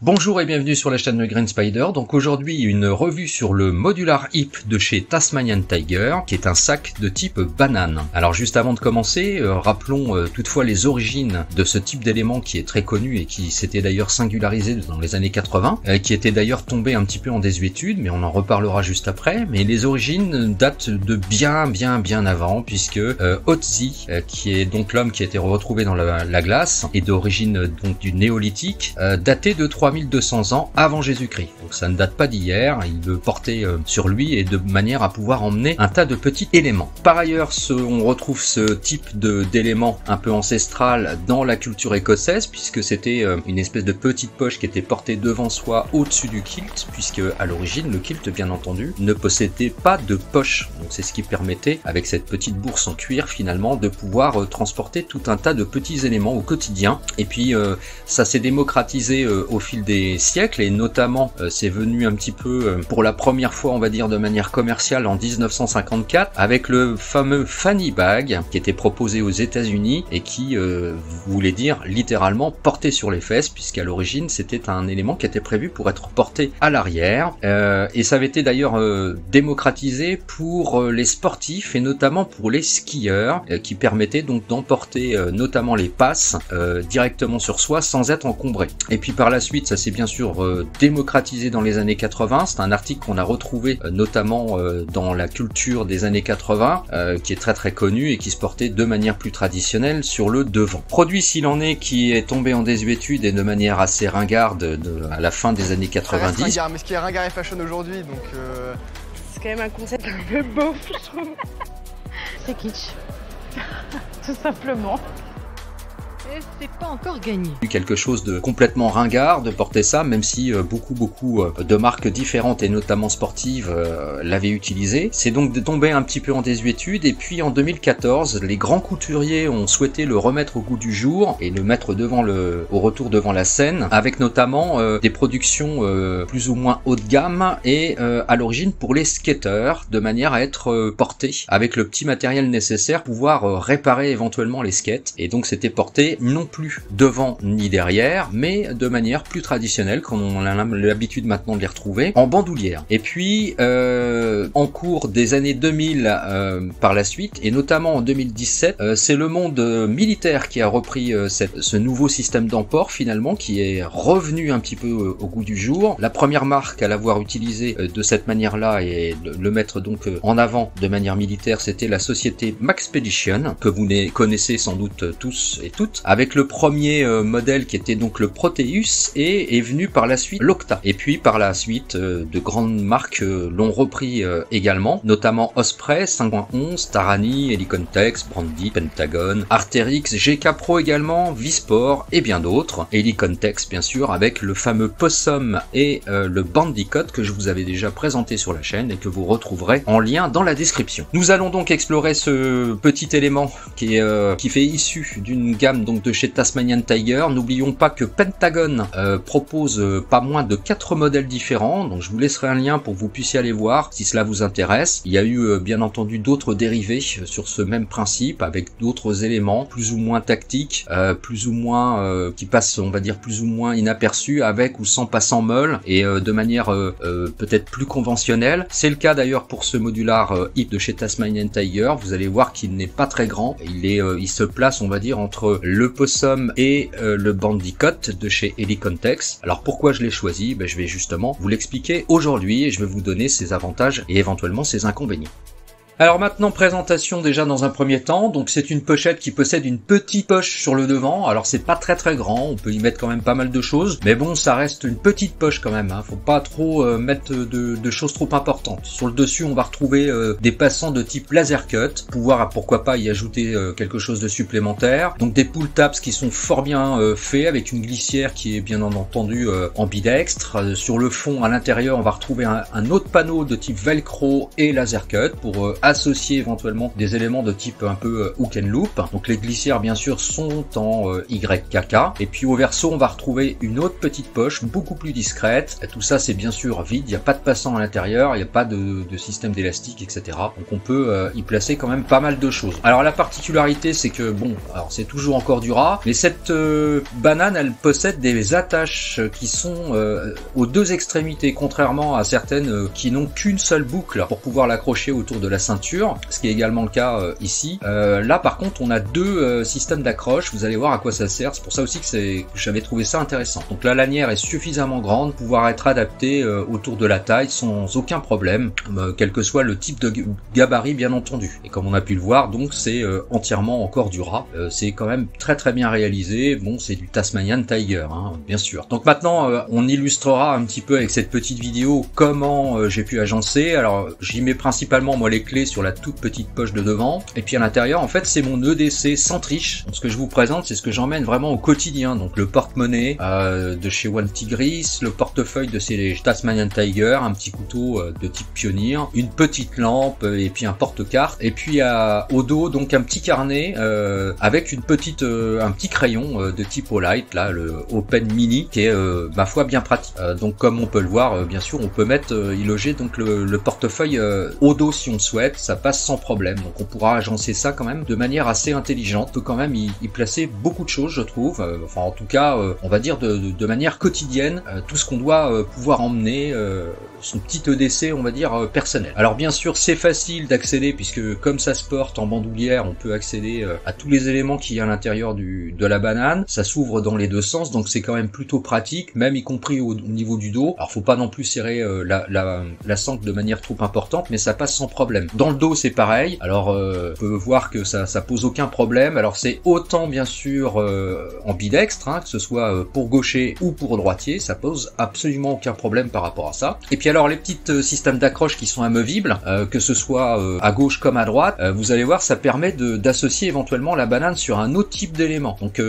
Bonjour et bienvenue sur la chaîne de Green Spider. Donc aujourd'hui une revue sur le Modular Hip de chez Tasmanian Tiger, qui est un sac de type banane. Alors juste avant de commencer, rappelons toutefois les origines de ce type d'élément qui est très connu et qui s'était d'ailleurs singularisé dans les années 80, qui était d'ailleurs tombé un petit peu en désuétude, mais on en reparlera juste après. Mais les origines datent de bien avant, puisque Otzi, qui est donc l'homme qui a été retrouvé dans la glace, est d'origine donc du néolithique, daté de 3200 ans avant Jésus-Christ. Donc ça ne date pas d'hier, il le portait sur lui et de manière à pouvoir emmener un tas de petits éléments. Par ailleurs, on retrouve ce type d'élément un peu ancestral dans la culture écossaise, puisque c'était une espèce de petite poche qui était portée devant soi au-dessus du kilt, puisque à l'origine le kilt bien entendu ne possédait pas de poche. Donc c'est ce qui permettait, avec cette petite bourse en cuir finalement, de pouvoir transporter tout un tas de petits éléments au quotidien. Et puis ça s'est démocratisé au fil des siècles, et notamment c'est venu un petit peu pour la première fois on va dire de manière commerciale en 1954 avec le fameux fanny bag qui était proposé aux États-Unis et qui voulait dire littéralement porté sur les fesses, puisqu'à l'origine c'était un élément qui était prévu pour être porté à l'arrière, et ça avait été d'ailleurs démocratisé pour les sportifs et notamment pour les skieurs, qui permettait donc d'emporter notamment les passes directement sur soi sans être encombré. Et puis par la suite ça s'est bien sûr démocratisé dans les années 80, c'est un article qu'on a retrouvé notamment dans la culture des années 80, qui est très connu et qui se portait de manière plus traditionnelle sur le devant. Produit s'il en est qui est tombé en désuétude et de manière assez ringarde à la fin des années 90. Ringard, mais ce qui est ringard et fashion aujourd'hui, donc c'est quand même un concept un peu beau, je trouve. C'est kitsch, tout simplement. Et c'est pas encore gagné. Quelque chose de complètement ringard de porter ça, même si beaucoup de marques différentes et notamment sportives l'avaient utilisé. C'est donc de tomber un petit peu en désuétude, et puis en 2014 les grands couturiers ont souhaité le remettre au goût du jour et le mettre au retour devant la scène, avec notamment des productions plus ou moins haut de gamme et à l'origine pour les skateurs, de manière à être porté avec le petit matériel nécessaire pour pouvoir réparer éventuellement les skates. Et donc c'était porté non plus devant ni derrière, mais de manière plus traditionnelle, comme on a l'habitude maintenant de les retrouver, en bandoulière. Et puis en cours des années 2000 par la suite, et notamment en 2017, c'est le monde militaire qui a repris ce nouveau système d'emport finalement, qui est revenu un petit peu au goût du jour. La première marque à l'avoir utilisé de cette manière-là et de le mettre donc en avant de manière militaire, c'était la société Maxpedition, que vous connaissez sans doute tous et toutes, avec le premier modèle qui était donc le Proteus, et est venu par la suite l'Octa. Et puis par la suite de grandes marques l'ont repris également, notamment Osprey, 5.11, Tarani, Helicontex, Brandy, Pentagon, Arterix, GK Pro également, Visport et bien d'autres. Helicontex bien sûr avec le fameux Possum et le Bandicoot que je vous avais déjà présenté sur la chaîne et que vous retrouverez en lien dans la description. Nous allons donc explorer ce petit élément qui fait issue d'une gamme donc de chez Tasmanian Tiger. N'oublions pas que Pentagon propose pas moins de 4 modèles différents, donc je vous laisserai un lien pour que vous puissiez aller voir si cela vous intéresse. Il y a eu bien entendu d'autres dérivés sur ce même principe, avec d'autres éléments plus ou moins tactiques, plus ou moins qui passent on va dire plus ou moins inaperçus, avec ou sans passant meule, et de manière peut-être plus conventionnelle. C'est le cas d'ailleurs pour ce modular hip de chez Tasmanian Tiger. Vous allez voir qu'il n'est pas très grand, il se place on va dire entre le Possum et le Bandicoot de chez Helicontex. Alors pourquoi je l'ai choisi? Je vais justement vous l'expliquer aujourd'hui et je vais vous donner ses avantages et éventuellement ses inconvénients. Alors maintenant, présentation déjà dans un premier temps. Donc c'est une pochette qui possède une petite poche sur le devant. Alors c'est pas très grand, on peut y mettre quand même pas mal de choses, mais bon, ça reste une petite poche quand même, hein. Faut pas trop mettre de choses trop importantes. Sur le dessus, on va retrouver des passants de type laser cut, pouvoir pourquoi pas y ajouter quelque chose de supplémentaire. Donc des pull tabs qui sont fort bien faits, avec une glissière qui est bien entendu ambidextre. Sur le fond, à l'intérieur, on va retrouver un autre panneau de type velcro et laser cut pour associer éventuellement des éléments de type un peu hook and loop. Donc les glissières bien sûr sont en YKK. Et puis au verso on va retrouver une autre petite poche beaucoup plus discrète. Et tout ça c'est bien sûr vide, il n'y a pas de passant à l'intérieur, il n'y a pas de système d'élastique, etc. Donc on peut y placer quand même pas mal de choses. Alors la particularité c'est que bon, alors c'est toujours encore du ras, mais cette banane elle possède des attaches qui sont aux deux extrémités, contrairement à certaines qui n'ont qu'une seule boucle pour pouvoir l'accrocher autour de la ceinture, ce qui est également le cas ici. Là par contre on a deux systèmes d'accroche, vous allez voir à quoi ça sert, c'est pour ça aussi que j'avais trouvé ça intéressant. Donc la lanière est suffisamment grande pour pouvoir être adaptée autour de la taille sans aucun problème, quel que soit le type de gabarit bien entendu. Et comme on a pu le voir, donc c'est entièrement encore du ras, c'est quand même très bien réalisé. Bon, c'est du Tasmanian Tiger, hein, bien sûr. Donc maintenant on illustrera un petit peu avec cette petite vidéo comment j'ai pu agencer. Alors j'y mets principalement moi les clés sur la toute petite poche de devant, et puis à l'intérieur en fait c'est mon EDC sans triche. Donc, ce que je vous présente c'est ce que j'emmène vraiment au quotidien, donc le porte-monnaie de chez One Tigris, le portefeuille de ces Tasmanian Tiger, un petit couteau de type Pioneer, une petite lampe et puis un porte-carte, et puis au dos donc un petit carnet avec une petite un petit crayon de type Olight, là le Open Mini, qui est ma foi bien pratique. Donc comme on peut le voir, bien sûr on peut y loger donc le portefeuille au dos si on souhaite, ça passe sans problème. Donc on pourra agencer ça quand même de manière assez intelligente, on peut quand même y placer beaucoup de choses je trouve, enfin en tout cas on va dire de manière quotidienne, tout ce qu'on doit pouvoir emmener, son petit EDC on va dire personnel. Alors bien sûr c'est facile d'accéder puisque comme ça se porte en bandoulière, on peut accéder à tous les éléments qu'il y a à l'intérieur de la banane, ça s'ouvre dans les deux sens, donc c'est quand même plutôt pratique, même y compris au niveau du dos. Alors faut pas non plus serrer la sangle de manière trop importante, mais ça passe sans problème. Dans le dos c'est pareil, alors on peut voir que ça pose aucun problème. Alors c'est autant bien sûr en bidextre, hein, que ce soit pour gaucher ou pour droitier, ça pose absolument aucun problème par rapport à ça. Et puis alors les petits systèmes d'accroche qui sont amovibles, que ce soit à gauche comme à droite, vous allez voir ça permet d'associer éventuellement la banane sur un autre type d'élément. Donc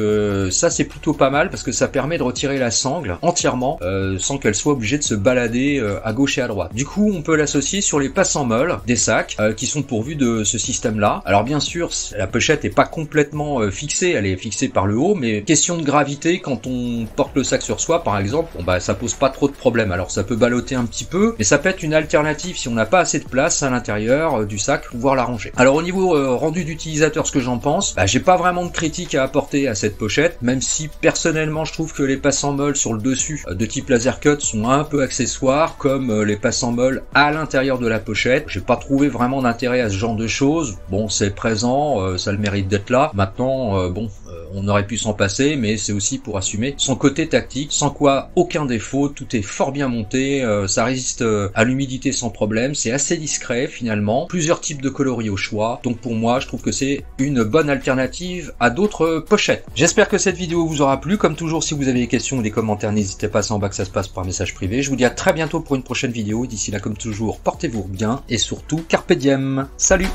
ça c'est plutôt pas mal parce que ça permet de retirer la sangle entièrement sans qu'elle soit obligée de se balader à gauche et à droite. Du coup on peut l'associer sur les passants molles des sacs qui sont pourvus de ce système là. Alors bien sûr la pochette est pas complètement fixée, elle est fixée par le haut, mais question de gravité, quand on porte le sac sur soi par exemple, bon bah ça pose pas trop de problème. Alors ça peut ballotter un petit peu, mais ça peut être une alternative si on n'a pas assez de place à l'intérieur du sac pour pouvoir la ranger. Alors au niveau rendu d'utilisateur, ce que j'en pense, bah, j'ai pas vraiment de critique à apporter à cette pochette, même si personnellement je trouve que les passants molles sur le dessus de type laser cut sont un peu accessoires, comme les passants molles à l'intérieur de la pochette. J'ai pas trouvé vraiment d'intérêt à ce genre de choses. Bon, c'est présent, ça a le mérite d'être là. Maintenant, bon, on aurait pu s'en passer, mais c'est aussi pour assumer son côté tactique, sans quoi aucun défaut, tout est fort bien monté, ça résiste à l'humidité sans problème, c'est assez discret finalement, plusieurs types de coloris au choix, donc pour moi je trouve que c'est une bonne alternative à d'autres pochettes. J'espère que cette vidéo vous aura plu, comme toujours si vous avez des questions ou des commentaires, n'hésitez pas, c'est en bas que ça se passe par message privé. Je vous dis à très bientôt pour une prochaine vidéo, d'ici là comme toujours portez-vous bien et surtout carpe diem, salut.